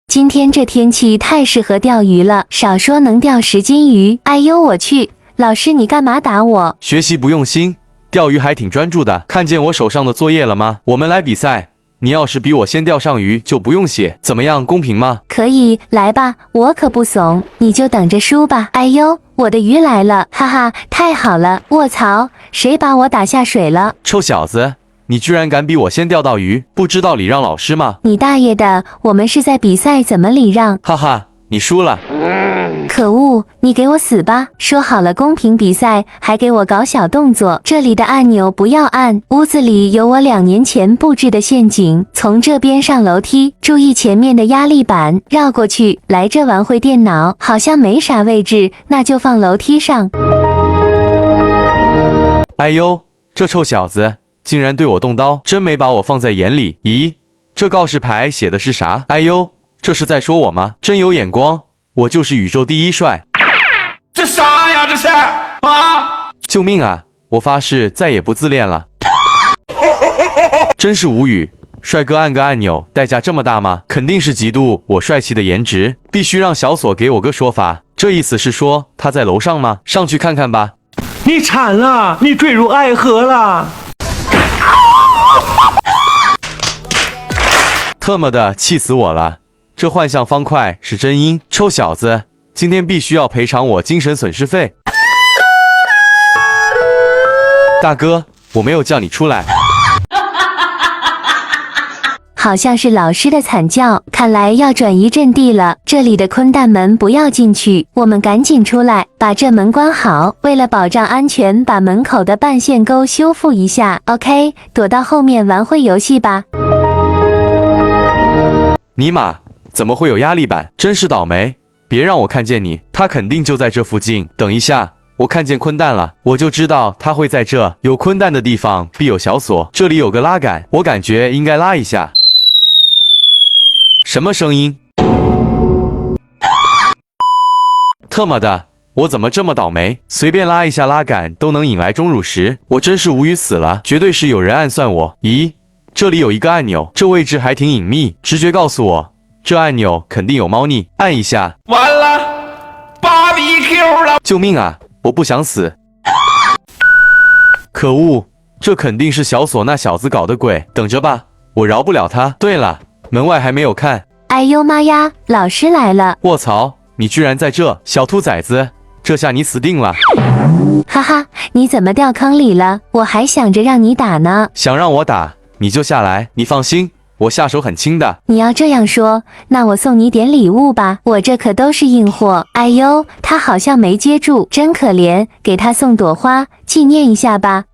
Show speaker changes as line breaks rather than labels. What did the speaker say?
今天这天气太适合钓鱼了，少说能钓10斤鱼。哎呦我去，老师你干嘛打我？
学习不用心，钓鱼还挺专注的。看见我手上的作业了吗？我们来比赛，你要是比我先钓上鱼就不用写，怎么样，公平吗？
可以，来吧，我可不怂，你就等着输吧。哎呦，我的鱼来了，哈哈，太好了！卧槽，谁把我打下水了？
臭小子，你居然敢比我先钓到鱼，不知道礼让老师吗？
你大爷的，我们是在比赛，怎么礼让？
哈哈，你输了。
可恶，你给我死吧！说好了公平比赛，还给我搞小动作。这里的按钮不要按，屋子里有我2年前布置的陷阱。从这边上楼梯，注意前面的压力板，绕过去。来这玩会电脑，好像没啥位置，那就放楼梯上。
哎呦，这臭小子竟然对我动刀，真没把我放在眼里。咦，这告示牌写的是啥？哎呦，这是在说我吗？真有眼光，我就是宇宙第一帅。
这啥呀？这是啊！
救命啊！我发誓再也不自恋了。真是无语，帅哥按个按钮代价这么大吗？肯定是嫉妒我帅气的颜值，必须让小锁给我个说法。这意思是说他在楼上吗？上去看看吧。
你惨了，你坠入爱河了。
特么的，气死我了！这幻象方块是真阴，臭小子，今天必须要赔偿我精神损失费。大哥，我没有叫你出来。
好像是老师的惨叫，看来要转移阵地了。这里的坤蛋门不要进去，我们赶紧出来，把这门关好。为了保障安全，把门口的半线沟修复一下。OK， 躲到后面玩会游戏吧。
尼玛，怎么会有压力板？真是倒霉！别让我看见你，他肯定就在这附近。等一下，我看见坤蛋了，我就知道他会在这。有坤蛋的地方必有小锁，这里有个拉杆，我感觉应该拉一下。什么声音？特么的，我怎么这么倒霉？随便拉一下拉杆都能引来钟乳石，我真是无语死了。绝对是有人暗算我。咦，这里有一个按钮，这位置还挺隐秘，直觉告诉我，这按钮肯定有猫腻，按一下。
完了，BBQ 了！
救命啊！我不想死。可恶，这肯定是小锁那小子搞的鬼。等着吧，我饶不了他。对了，门外还没有看。
哎呦妈呀，老师来了！
卧槽，你居然在这，小兔崽子，这下你死定了！
哈哈，你怎么掉坑里了？我还想着让你打呢。
想让我打，你就下来。你放心，我下手很轻的。
你要这样说，那我送你点礼物吧，我这可都是硬货。哎呦，他好像没接住，真可怜，给他送朵花，纪念一下吧。